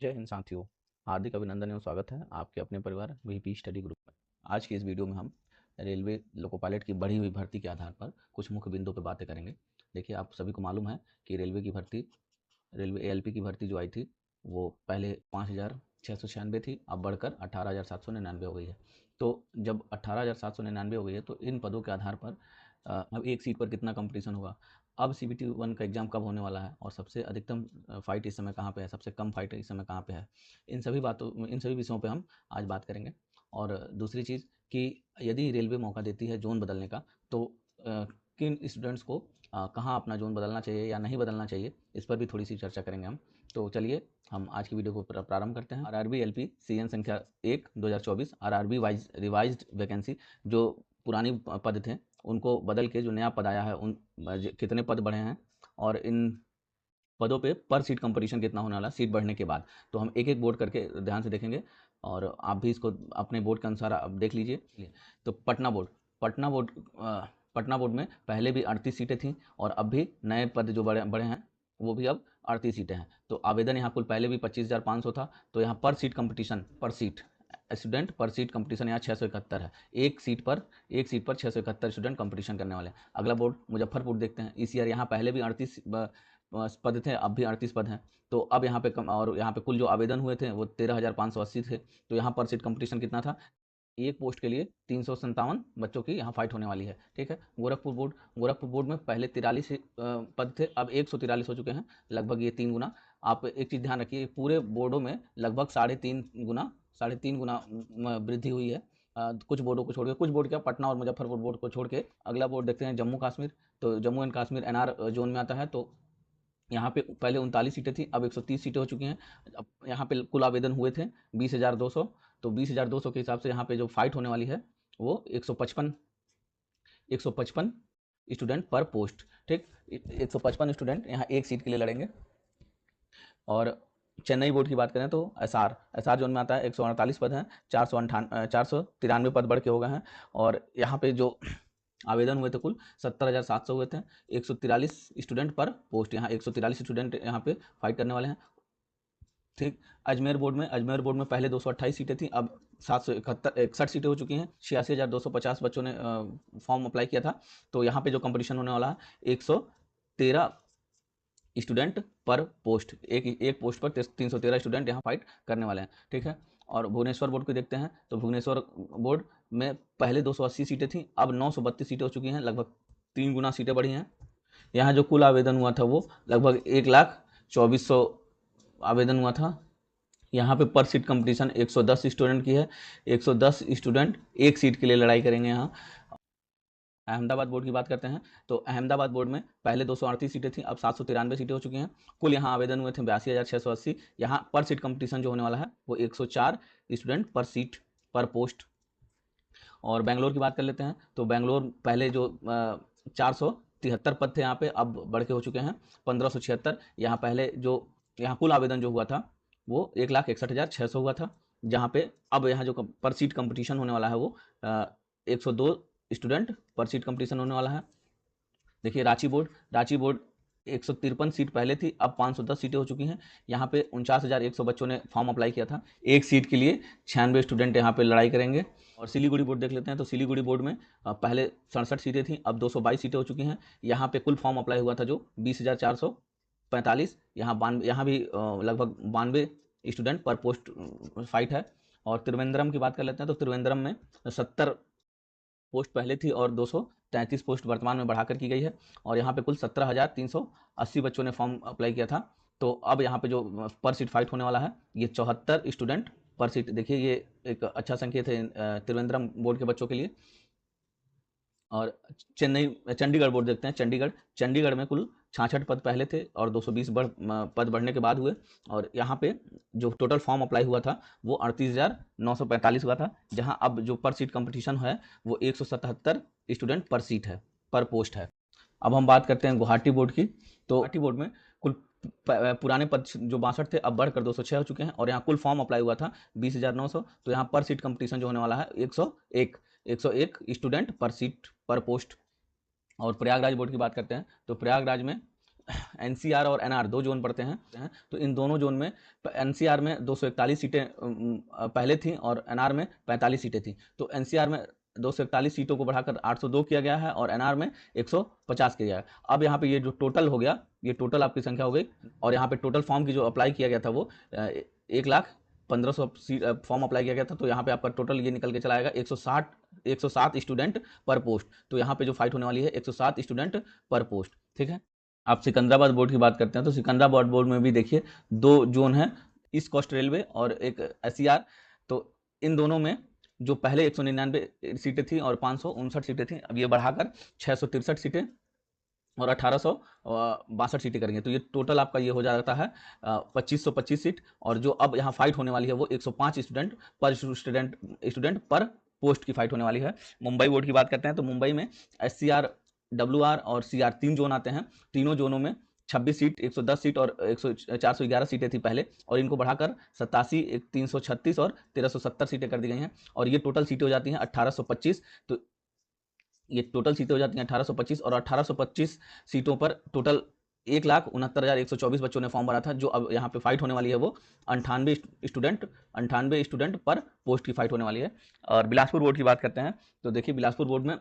जय हिंद साथियों। हार्दिक अभिनंदन एवं स्वागत है आपके अपने परिवार वीपी स्टडी ग्रुप में। आज की इस वीडियो में हम रेलवे लोको पायलट की बढ़ी हुई भर्ती के आधार पर कुछ मुख्य बिंदुओं पर बातें करेंगे। देखिए, आप सभी को मालूम है कि रेलवे एएलपी की भर्ती जो आई थी वो पहले 5,696 थी, अब बढ़कर 18,799 हो गई है। तो जब 18,799 हो गई है तो इन पदों के आधार पर अब एक सीट पर कितना कंपटीशन होगा, अब सीबीटी 1 का एग्ज़ाम कब होने वाला है और सबसे अधिकतम फ़ाइट इस समय कहाँ पे है, सबसे कम फ़ाइट इस समय कहाँ पे है। इन सभी विषयों पे हम आज बात करेंगे। और दूसरी चीज़ कि यदि रेलवे मौका देती है ज़ोन बदलने का, तो किन स्टूडेंट्स को कहाँ अपना ज़ोन बदलना चाहिए या नहीं बदलना चाहिए, इस पर भी थोड़ी-सी चर्चा करेंगे हम। तो चलिए हम आज की वीडियो को प्रारंभ करते हैं। आरआरबी एलपी सीएन संख्या 1 2024 आरआरबी रिवाइज्ड वैकेंसी, जो पुरानी पद थे उनको बदल के जो नया पद आया है उन कितने पद बढ़े हैं और इन पदों पे पर सीट कंपटीशन कितना होने वाला है सीट बढ़ने के बाद। तो हम एक एक बोर्ड करके ध्यान से देखेंगे और आप भी इसको अपने बोर्ड के अनुसार आप देख लीजिए। तो पटना बोर्ड पटना बोर्ड में पहले भी 38 सीटें थीं और अब भी नए पद जो बड़े बड़े हैं वो भी अब 38 सीटें हैं। तो आवेदन यहाँ कुल पहले भी 25,500 था, तो यहाँ पर सीट कंपटीशन पर सीट स्टूडेंट पर सीट कंपटीशन यहाँ 671 है। एक सीट पर 671 स्टूडेंट कंपटीशन करने वाले हैं। अगला बोर्ड मुजफ्फरपुर देखते हैं। इस ईयर यहाँ पहले भी 38 पद थे, अब भी 38 पद हैं। तो अब यहाँ पे कम, और यहाँ पे कुल जो आवेदन हुए थे वो 13,580 थे। तो यहाँ पर सीट कंपटीशन कितना था, एक पोस्ट के लिए 357 बच्चों की यहाँ फाइट होने वाली है। ठीक है। गोरखपुर बोर्ड में पहले 43 पद थे, अब 143 हो चुके हैं, लगभग ये 3 गुना। आप एक चीज़ ध्यान रखिए, पूरे बोर्डों में लगभग साढ़े तीन गुना वृद्धि हुई है। कुछ बोर्डों को छोड़ के, कुछ बोर्ड क्या, पटना और मुजफ्फरपुर बोर्ड को छोड़ के। अगला बोर्ड देखते हैं जम्मू कश्मीर। तो Jammu and Kashmir NR zone में आता है। तो यहाँ पे पहले 39 सीटें थी, अब 130 सीटें हो चुकी हैं। अब यहाँ पे कुल आवेदन हुए थे 20,200। तो 20,200 के हिसाब से यहाँ पे जो फाइट होने वाली है वो 155 स्टूडेंट पर पोस्ट। ठीक, 155 स्टूडेंट यहाँ एक सीट के लिए लड़ेंगे। और चेन्नई बोर्ड की बात करें तो एसआर जोन में आता है, 148 पद हैं, 493 पद बढ़ के हो गए हैं। और यहाँ पे जो आवेदन हुए थे कुल 70,700 हुए थे, 143 स्टूडेंट पर पोस्ट, यहाँ 143 स्टूडेंट यहाँ पे फाइट करने वाले हैं। ठीक। अजमेर बोर्ड में पहले 228 सीटें थी, अब 761 सीटें हो चुकी हैं। 86,250 बच्चों ने फॉर्म अप्लाई किया था। तो यहाँ पे जो कंपटीशन होने वाला है 113 स्टूडेंट पर पोस्ट, एक पोस्ट पर 313 स्टूडेंट यहाँ फाइट करने वाले हैं। ठीक है। और भुवनेश्वर बोर्ड को देखते हैं तो भुवनेश्वर बोर्ड में पहले 280 सीटें थी, अब 932 सीटें हो चुकी हैं, लगभग 3 गुना सीटें बढ़ी हैं। यहाँ जो कुल आवेदन हुआ था वो लगभग 1,24,000 आवेदन हुआ था। यहाँ पे पर सीट कंपटीशन 110 स्टूडेंट की है, 110 स्टूडेंट एक सीट के लिए लड़ाई करेंगे यहाँ। अहमदाबाद बोर्ड की बात करते हैं तो अहमदाबाद बोर्ड में पहले 238 सीटें थी, अब 793 सीटें हो चुकी हैं। कुल यहाँ आवेदन हुए थे 82,680। यहाँ पर सीट कंपटीशन जो होने वाला है वो 104 स्टूडेंट पर सीट पर पोस्ट। और बेंगलोर की बात कर लेते हैं तो बेंगलोर पहले जो 473 पद थे यहाँ पे, अब बढ़ के हो चुके हैं 1,576। यहाँ पहले जो यहाँ कुल आवेदन जो हुआ था वो 1,61,600 हुआ था, जहाँ पे अब यहाँ जो पर सीट कंपटीशन होने वाला है वो 102 स्टूडेंट पर सीट कंपटीशन होने वाला है। देखिए रांची बोर्ड 153 सीट पहले थी, अब 510 सीटें हो चुकी हैं। यहाँ पे 49,100 बच्चों ने फॉर्म अप्लाई किया था, एक सीट के लिए 96 स्टूडेंट यहाँ पे लड़ाई करेंगे। और सिलीगुड़ी बोर्ड देख लेते हैं तो सिलीगुड़ी बोर्ड में पहले 67 सीटें थी, अब 222 सीटें हो चुकी हैं। यहाँ पे कुल फॉर्म अप्लाई हुआ था जो 20,445, यहाँ भी लगभग 92 स्टूडेंट पर पोस्ट फाइट है। और त्रिवेंद्रम की बात कर लेते हैं तो त्रिवेंद्रम में 70 पोस्ट पहले थी और 233 पोस्ट वर्तमान में बढ़ाकर की गई है। और यहाँ पे कुल 17,380 बच्चों ने फॉर्म अप्लाई किया था। तो अब यहाँ पे जो पर सीट फाइट होने वाला है ये 74 स्टूडेंट पर सीट। देखिए ये एक अच्छा संकेत है त्रिवेंद्रम बोर्ड के बच्चों के लिए। और चंडीगढ़ बोर्ड देखते हैं। चंडीगढ़ में कुल 66 पद पहले थे और 220 पद बढ़ने के बाद हुए। और यहाँ पे जो टोटल फॉर्म अप्लाई हुआ था वो 38,945 हुआ था, जहाँ अब जो पर सीट कंपटीशन है वो 177 स्टूडेंट पर सीट है, पर पोस्ट है। अब हम बात करते हैं गुवाहाटी बोर्ड की। तो गुवाहाटी बोर्ड में कुल पुराने पद जो 62 थे अब बढ़कर 206 हो चुके हैं। और यहाँ कुल फॉर्म अप्लाई हुआ था 20,900। तो यहाँ पर सीट कंपटीशन जो होने वाला है 101 स्टूडेंट पर सीट पर पोस्ट। और प्रयागराज बोर्ड की बात करते हैं तो प्रयागराज में एनसीआर और एनआर दो जोन पड़ते हैं। तो इन दोनों जोन में एनसीआर में 241 सीटें पहले थी और एनआर में 45 सीटें थी। तो एनसीआर में 241 सीटों को बढ़ाकर 802 किया गया है और एनआर में 150 किया गया है। अब यहाँ पे ये जो टोटल हो गया, ये टोटल आपकी संख्या हो गई। और यहाँ पे टोटल फॉर्म की जो अप्लाई किया गया था वो 1,15,000 फॉर्म अप्लाई किया गया था। तो यहाँ पे आपका टोटल ये निकल के चला आएगा 107 स्टूडेंट पर पोस्ट। तो यहाँ पे जो फाइट होने वाली है 107 स्टूडेंट पर पोस्ट, ठीक है। आप सिकंदराबाद बोर्ड की बात करते हैं तो सिकंदराबाद बोर्ड में भी देखिए 2 जोन है, ईस्ट कोस्ट रेलवे और एक एससीआर। तो इन दोनों में जो पहले 199 सीटें थी और 559 सीटें थी, अब ये बढ़ाकर 663 सीटें और 1862 सीटें करेंगे। तो ये टोटल आपका ये हो जाता है 2525 सीट। और जो अब यहाँ फाइट होने वाली है वो 105 स्टूडेंट पर पोस्ट की फाइट होने वाली है। मुंबई बोर्ड की बात करते हैं तो मुंबई में एससीआर, डब्ल्यूआर और सीआर 3 जोन आते हैं। तीनों जोनों में 26 सीट, 110 सीट और 411 सीटें थी पहले, और इनको बढ़ाकर 87, 336 और 1370 सीटें कर दी गई हैं। और ये टोटल सीटें हो जाती हैं 1825। तो ये टोटल सीटें हो जाती हैं 1825 और 1825 सीटों पर टोटल 1,69,124 बच्चों ने फॉर्म भरा था। जो अब यहाँ पे फाइट होने वाली है वो 98 स्टूडेंट पर पोस्ट की फाइट होने वाली है। और बिलासपुर बोर्ड की बात करते हैं तो देखिए बिलासपुर बोर्ड में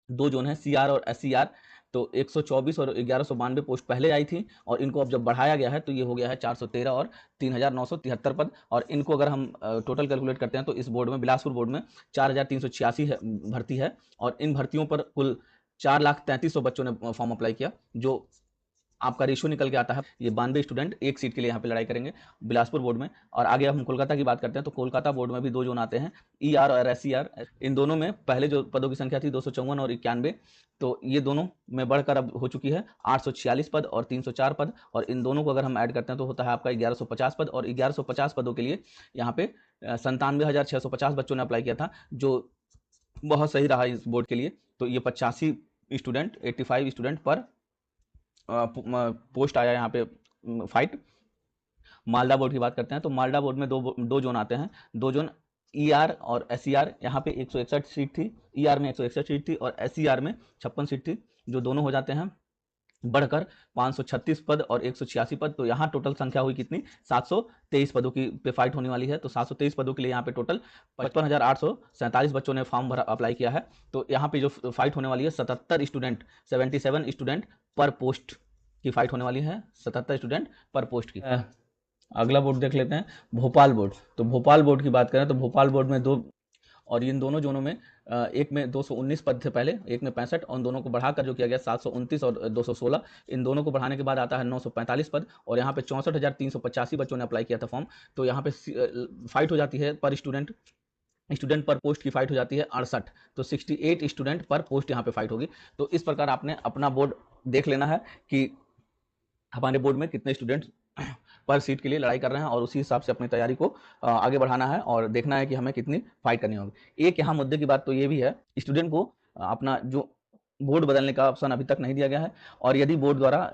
2 जोन है, सीआर और एससीआर। तो 124 और 1192 पोस्ट पहले आई थी और इनको अब जब बढ़ाया गया है तो ये हो गया है 413 और 3,973 पद। और इनको अगर हम टोटल कैलकुलेट करते हैं तो इस बोर्ड में, बिलासपुर बोर्ड में 4,386 भर्ती है। और इन भर्तियों पर कुल 4,33,000 बच्चों ने फॉर्म अप्लाई किया। जो आपका रेशियो निकल के आता है, ये 92 स्टूडेंट एक सीट के लिए यहाँ पे लड़ाई करेंगे बिलासपुर बोर्ड में। और आगे हम कोलकाता की बात करते हैं तो कोलकाता बोर्ड में भी 2 जोन आते हैं, ईआर और एससीआर। इन दोनों में पहले जो पदों की संख्या थी 254 और 91, तो ये दोनों में बढ़कर अब हो चुकी है 846 पद और 304 पद। और इन दोनों को अगर हम ऐड करते हैं तो होता है आपका 1150 पद। और 1150 पदों के लिए यहाँ पे 97,650 बच्चों ने अप्लाई किया था, जो बहुत सही रहा इस बोर्ड के लिए। तो ये 85 स्टूडेंट पर पोस्ट आया यहाँ पे फाइट। मालदा बोर्ड की बात करते हैं तो मालदा बोर्ड में दो जोन आते हैं, 2 जोन ईआर और एससीआर। यहाँ पे 161 सीट थी, ईआर में 161 सीट थी और एससीआर में 56 सीट थी, जो दोनों हो जाते हैं बढ़कर 536 पद और 186 पद। तो यहाँ टोटल संख्या हुई कितनी, 723 पदों की पे फाइट होने वाली है। तो 723 पदों के लिए यहाँ पे टोटल 55,847 बच्चों ने फॉर्म भरा अप्लाई किया है। तो यहाँ पे जो फाइट होने वाली है 77 स्टूडेंट पर पोस्ट की फाइट होने वाली है, 77 स्टूडेंट पर पोस्ट की। अगला बोर्ड देख लेते हैं, भोपाल बोर्ड। तो भोपाल बोर्ड की बात करें तो भोपाल बोर्ड में 2, और इन दोनों जोनों में एक में 219 पद थे पहले, एक में 65, और इन दोनों को बढ़ाकर जो किया गया 729 और 216। इन दोनों को बढ़ाने के बाद आता है 945 पद। और यहाँ पे 64,385 बच्चों ने अप्लाई किया था फॉर्म। तो यहाँ पे फाइट हो जाती है पर स्टूडेंट पर पोस्ट की फाइट हो जाती है 68। तो 68 स्टूडेंट पर पोस्ट यहाँ पे फाइट होगी। तो इस प्रकार आपने अपना बोर्ड देख लेना है कि हमारे बोर्ड में कितने स्टूडेंट पर सीट के लिए लड़ाई कर रहे हैं, और उसी हिसाब से अपनी तैयारी को आगे बढ़ाना है और देखना है कि हमें कितनी फाइट करनी होगी। एक यहाँ मुद्दे की बात तो ये भी है, स्टूडेंट को अपना जो बोर्ड बदलने का ऑप्शन अभी तक नहीं दिया गया है। और यदि बोर्ड द्वारा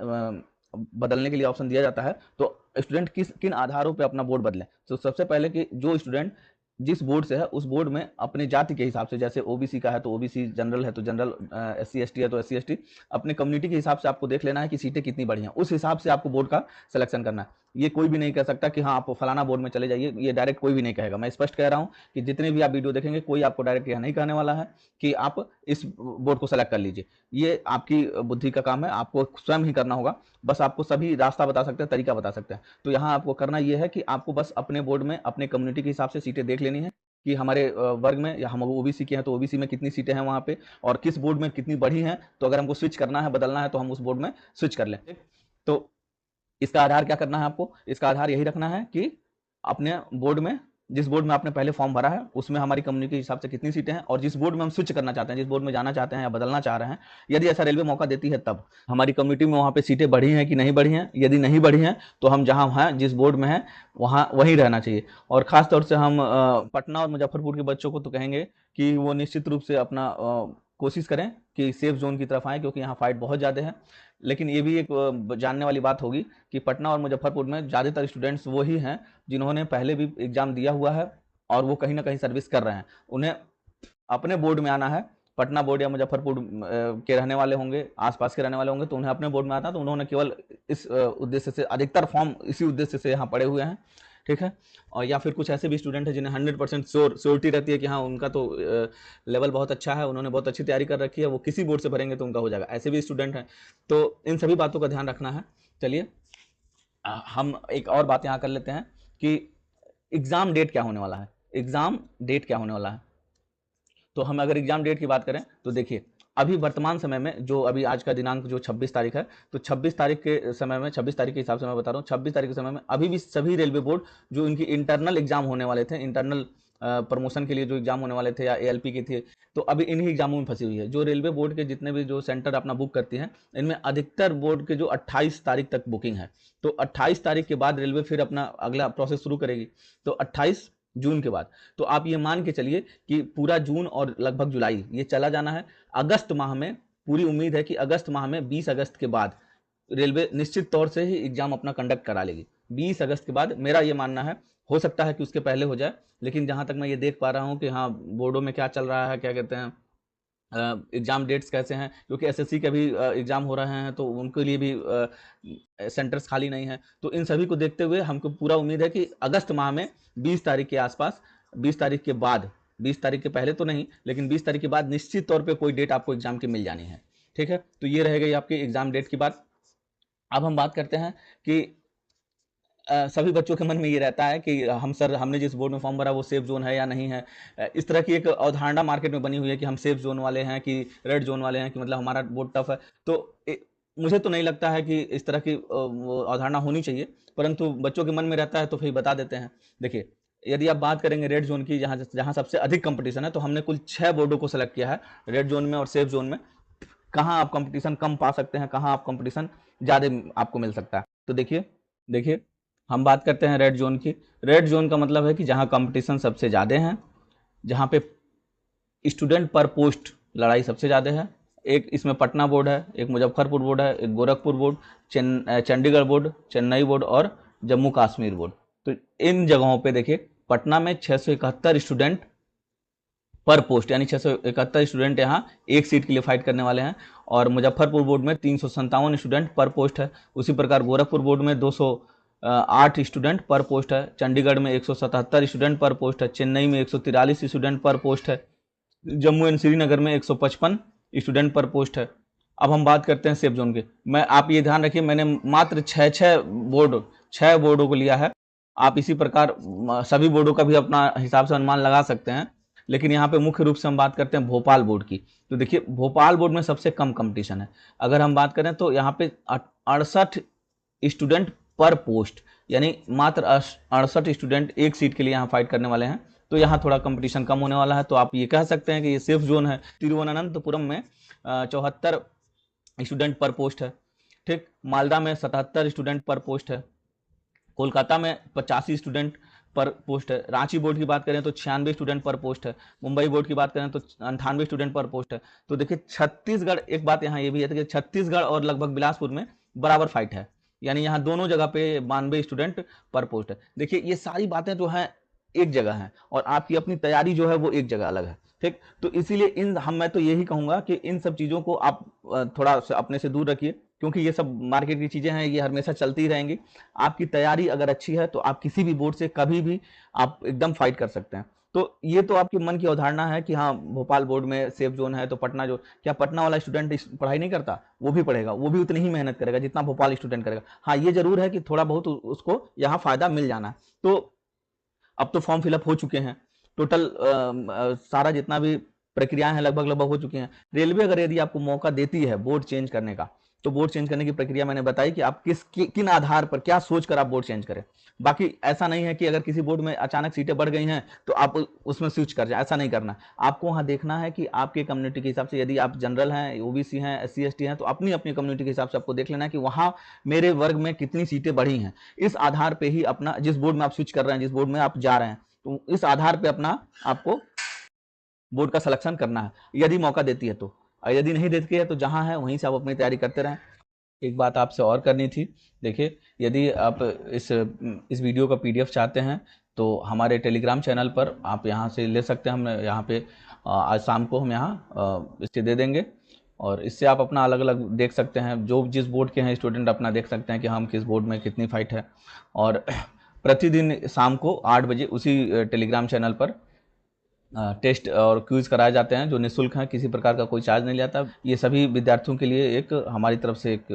बदलने के लिए ऑप्शन दिया जाता है तो स्टूडेंट किन आधारों पर अपना बोर्ड बदलें। तो सबसे पहले कि जो स्टूडेंट जिस बोर्ड से है उस बोर्ड में अपने जाति के हिसाब से, जैसे ओबीसी का है तो ओबीसी, जनरल है तो जनरल, एससी एसटी है तो एससी एसटी, अपने कम्युनिटी के हिसाब से आपको देख लेना है कि सीटें कितनी बढ़ी हैं, उस हिसाब से आपको बोर्ड का सिलेक्शन करना है। ये कोई भी नहीं कह सकता कि हाँ आप फलाना बोर्ड में चले जाइए, ये डायरेक्ट कोई भी नहीं कहेगा। मैं स्पष्ट कह रहा हूँ कि जितने भी आप वीडियो देखेंगे कोई आपको डायरेक्ट यह नहीं कहने वाला है कि आप इस बोर्ड को सेलेक्ट कर लीजिए। ये आपकी बुद्धि का काम है, आपको स्वयं ही करना होगा। बस आपको सभी रास्ता बता सकते हैं, तरीका बता सकते हैं। तो यहाँ आपको करना ये है कि आपको बस अपने बोर्ड में अपने कम्युनिटी के हिसाब से सीटें देख लेनी है कि हमारे वर्ग में, या हम ओबीसी के हैं तो ओबीसी में कितनी सीटें हैं वहाँ पे, और किस बोर्ड में कितनी बढ़ी हैं। तो अगर हमको स्विच करना है, बदलना है, तो हम उस बोर्ड में स्विच कर लें। तो इसका आधार क्या करना है आपको, इसका आधार यही रखना है कि अपने बोर्ड में, जिस बोर्ड में आपने पहले फॉर्म भरा है उसमें हमारी कम्युनिटी के हिसाब से कितनी सीटें हैं, और जिस बोर्ड में हम स्विच करना चाहते हैं, जिस बोर्ड में जाना चाहते हैं या बदलना चाह रहे हैं, यदि ऐसा रेलवे मौका देती है तब हमारी कम्युनिटी में वहाँ पे सीटें बढ़ी हैं कि नहीं बढ़ी हैं। यदि नहीं बढ़ी हैं तो हम जहाँ हैं, जिस बोर्ड में हैं वहाँ वहीं रहना चाहिए। और ख़ास तौर से हम पटना और मुजफ्फरपुर के बच्चों को तो कहेंगे कि वो निश्चित रूप से अपना कोशिश करें कि सेफ जोन की तरफ आएँ, क्योंकि यहाँ फाइट बहुत ज़्यादा है। लेकिन ये भी एक जानने वाली बात होगी कि पटना और मुजफ्फरपुर में ज़्यादातर स्टूडेंट्स वही हैं जिन्होंने पहले भी एग्ज़ाम दिया हुआ है और वो कहीं ना कहीं सर्विस कर रहे हैं। उन्हें अपने बोर्ड में आना है, पटना बोर्ड या मुजफ्फरपुर के रहने वाले होंगे, आसपास के रहने वाले होंगे, तो उन्हें अपने बोर्ड में आता है तो उन्होंने केवल इस उद्देश्य से, अधिकतर फॉर्म इसी उद्देश्य से यहाँ पड़े हुए हैं, ठीक है। और या फिर कुछ ऐसे भी स्टूडेंट हैं जिन्हें 100% श्योरिटी रहती है कि हाँ उनका तो लेवल बहुत अच्छा है, उन्होंने बहुत अच्छी तैयारी कर रखी है, वो किसी बोर्ड से भरेंगे तो उनका हो जाएगा, ऐसे भी स्टूडेंट हैं। तो इन सभी बातों का ध्यान रखना है। चलिए हम एक और बात यहाँ कर लेते हैं कि एग्ज़ाम डेट क्या होने वाला है। एग्ज़ाम डेट क्या होने वाला है, तो हम अगर एग्जाम डेट की बात करें तो देखिए अभी वर्तमान समय में जो अभी आज का दिनांक जो 26 तारीख है, तो 26 तारीख के समय में, 26 तारीख के हिसाब से मैं बता रहा हूँ, 26 तारीख के समय में अभी भी सभी रेलवे बोर्ड जो इनकी इंटरनल एग्जाम होने वाले थे, इंटरनल प्रमोशन के लिए जो एग्जाम होने वाले थे या एएलपी के थे, तो अभी इन्हीं एग्जामों में फंसी हुई है। जो रेलवे बोर्ड के जितने भी जो सेंटर अपना बुक करती हैं, इनमें अधिकतर बोर्ड के जो 28 तारीख तक बुकिंग है, तो 28 तारीख के बाद रेलवे फिर अपना अगला प्रोसेस शुरू करेगी, तो 28 जून के बाद। तो आप ये मान के चलिए कि पूरा जून और लगभग जुलाई ये चला जाना है। अगस्त माह में पूरी उम्मीद है कि अगस्त माह में 20 अगस्त के बाद रेलवे निश्चित तौर से ही एग्जाम अपना कंडक्ट करा लेगी। 20 अगस्त के बाद मेरा ये मानना है, हो सकता है कि उसके पहले हो जाए, लेकिन जहाँ तक मैं ये देख पा रहा हूँ कि हाँ बोर्डों में क्या चल रहा है, क्या कहते हैं, एग्ज़ाम डेट्स कैसे हैं, क्योंकि एसएससी के भी एग्ज़ाम हो रहे हैं, तो उनके लिए भी सेंटर्स खाली नहीं हैं। तो इन सभी को देखते हुए हमको पूरा उम्मीद है कि अगस्त माह में 20 तारीख के आसपास, 20 तारीख के बाद, 20 तारीख के पहले तो नहीं, लेकिन 20 तारीख के बाद निश्चित तौर पे कोई डेट आपको एग्ज़ाम की मिल जानी है, ठीक है। तो ये रह गई आपकी एग्ज़ाम डेट की बात। अब हम बात करते हैं कि सभी बच्चों के मन में ये रहता है कि हम सर हमने जिस बोर्ड में फॉर्म भरा वो सेफ जोन है या नहीं है। इस तरह की एक अवधारणा मार्केट में बनी हुई है कि हम सेफ जोन वाले हैं कि रेड जोन वाले हैं, कि मतलब हमारा बोर्ड टफ है। तो मुझे तो नहीं लगता है कि इस तरह की वो अवधारणा होनी चाहिए, परंतु बच्चों के मन में रहता है तो फिर बता देते हैं। देखिए यदि आप बात करेंगे रेड जोन की, जहाँ जहाँ सबसे अधिक कंपटीशन है, तो हमने कुल 6 बोर्डों को सेलेक्ट किया है रेड जोन में और सेफ जोन में। कहाँ आप कंपटीशन कम पा सकते हैं, कहाँ आप कंपटीशन ज़्यादा आपको मिल सकता है। तो देखिए देखिए हम बात करते हैं रेड जोन की। रेड जोन का मतलब है कि जहाँ कंपटीशन सबसे ज़्यादा हैं, जहाँ पे स्टूडेंट पर पोस्ट लड़ाई सबसे ज़्यादा है। एक इसमें पटना बोर्ड है, एक मुजफ्फरपुर बोर्ड है, एक Gorakhpur board, Chandigarh board, Chennai board और जम्मू कश्मीर बोर्ड। तो इन जगहों पे देखिए पटना में 671 स्टूडेंट पर पोस्ट, यानी 671 स्टूडेंट यहाँ एक सीट के लिए फाइट करने वाले हैं, और मुजफ्फरपुर बोर्ड में 357 स्टूडेंट पर पोस्ट है। उसी प्रकार गोरखपुर बोर्ड में 208 स्टूडेंट पर पोस्ट है, चंडीगढ़ में 177 स्टूडेंट पर पोस्ट है, चेन्नई में 143 स्टूडेंट पर पोस्ट है, जम्मू एंड श्रीनगर में 155 स्टूडेंट पर पोस्ट है। अब हम बात करते हैं सेफ जोन की। मैं आप ये ध्यान रखिए, मैंने मात्र 6 बोर्डों को लिया है। आप इसी प्रकार सभी बोर्डों का भी अपना हिसाब से अनुमान लगा सकते हैं, लेकिन यहाँ पे मुख्य रूप से हम बात करते हैं भोपाल बोर्ड की। तो देखिए भोपाल बोर्ड में सबसे कम कंपटीशन है। अगर हम बात करें तो यहाँ पे 68 स्टूडेंट पर पोस्ट, यानी मात्र 68 स्टूडेंट एक सीट के लिए यहाँ फाइट करने वाले हैं। तो यहाँ थोड़ा कंपटीशन कम होने वाला है, तो आप ये कह सकते हैं कि ये सेफ जोन है। तिरुवनंतपुरम में 74 स्टूडेंट पर पोस्ट है, ठीक। मालदा में 77 स्टूडेंट पर पोस्ट है, कोलकाता में 85 स्टूडेंट पर पोस्ट है, रांची बोर्ड की बात करें तो 96 स्टूडेंट पर पोस्ट है, मुंबई बोर्ड की बात करें तो 98 स्टूडेंट पर पोस्ट है। तो देखिए छत्तीसगढ़, एक बात यहाँ ये भी है कि छत्तीसगढ़ और लगभग बिलासपुर में बराबर फाइट है, यानी यहाँ दोनों जगह पे 92 स्टूडेंट पर पोस्ट है। देखिए ये सारी बातें जो हैं एक जगह हैं, और आपकी अपनी तैयारी जो है वो एक जगह अलग है, ठीक। तो इसीलिए मैं तो यही कहूँगा कि इन सब चीज़ों को आप थोड़ा अपने से दूर रखिए, क्योंकि ये सब मार्केट की चीज़ें हैं, ये हमेशा चलती रहेंगी। आपकी तैयारी अगर अच्छी है तो आप किसी भी बोर्ड से कभी भी आप एकदम फाइट कर सकते हैं। तो ये तो आपके मन की अवधारणा है कि हाँ भोपाल बोर्ड में सेफ जोन है तो पटना जो, क्या पटना वाला स्टूडेंट पढ़ाई नहीं करता? वो भी पढ़ेगा, वो भी उतनी ही मेहनत करेगा जितना भोपाल स्टूडेंट करेगा। हाँ ये जरूर है कि थोड़ा बहुत उसको यहाँ फायदा मिल जाना है। तो अब तो फॉर्म फिलअप हो चुके हैं, टोटल सारा जितना भी प्रक्रियाएं हैं लगभग लगभग हो चुकी हैं। रेलवे अगर यदि आपको मौका देती है बोर्ड चेंज करने का, तो बोर्ड चेंज करने की प्रक्रिया मैंने बताई कि आप किन आधार पर क्या सोच कर आप बोर्ड चेंज करें। बाकी ऐसा नहीं है कि अगर किसी बोर्ड में अचानक सीटें बढ़ गई हैं तो आप उसमें स्विच कर जाए, ऐसा नहीं करना। आपको वहाँ देखना है कि आपके कम्युनिटी के हिसाब से, यदि आप जनरल हैं, ओबीसी हैं, एससी एसटी हैं, तो अपनी अपनी कम्युनिटी के हिसाब से आपको देख लेना है कि वहाँ मेरे वर्ग में कितनी सीटें बढ़ी हैं। इस आधार पर ही अपना, जिस बोर्ड में आप स्विच कर रहे हैं, जिस बोर्ड में आप जा रहे हैं, तो इस आधार पर अपना आपको बोर्ड का सिलेक्शन करना है, यदि मौका देती है तो। और यदि नहीं देती है तो जहां है वहीं से आप अपनी तैयारी करते रहें। एक बात आपसे और करनी थी, देखिए यदि आप इस वीडियो का पीडीएफ चाहते हैं तो हमारे टेलीग्राम चैनल पर आप यहां से ले सकते हैं। हम यहाँ पे आज शाम को हम यहाँ इससे दे देंगे, और इससे आप अपना अलग अलग देख सकते हैं, जो जिस बोर्ड के हैं स्टूडेंट अपना देख सकते हैं कि हम किस बोर्ड में कितनी फाइट है। और प्रतिदिन शाम को 8 बजे उसी टेलीग्राम चैनल पर टेस्ट और क्विज कराए जाते हैं, जो निःशुल्क हैं, किसी प्रकार का कोई चार्ज नहीं जाता। ये सभी विद्यार्थियों के लिए एक हमारी तरफ से एक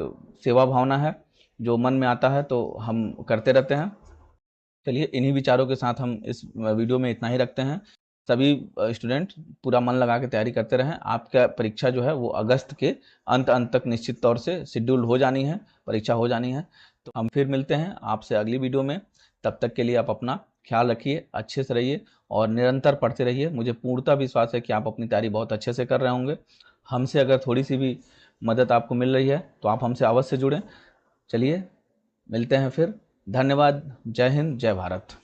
सेवा भावना है, जो मन में आता है तो हम करते रहते हैं। चलिए, इन्हीं विचारों के साथ हम इस वीडियो में इतना ही रखते हैं। सभी स्टूडेंट पूरा मन लगा के तैयारी करते रहें। आपका परीक्षा जो है वो अगस्त के अंत तक निश्चित तौर से शेड्यूल हो जानी है, परीक्षा हो जानी है। तो हम फिर मिलते हैं आपसे अगली वीडियो में। तब तक के लिए आप अपना ख्याल रखिए, अच्छे से रहिए और निरंतर पढ़ते रहिए। मुझे पूर्णतः विश्वास है कि आप अपनी तैयारी बहुत अच्छे से कर रहे होंगे। हमसे अगर थोड़ी सी भी मदद आपको मिल रही है तो आप हमसे अवश्य जुड़ें। चलिए, मिलते हैं फिर। धन्यवाद। जय हिंद, जय भारत।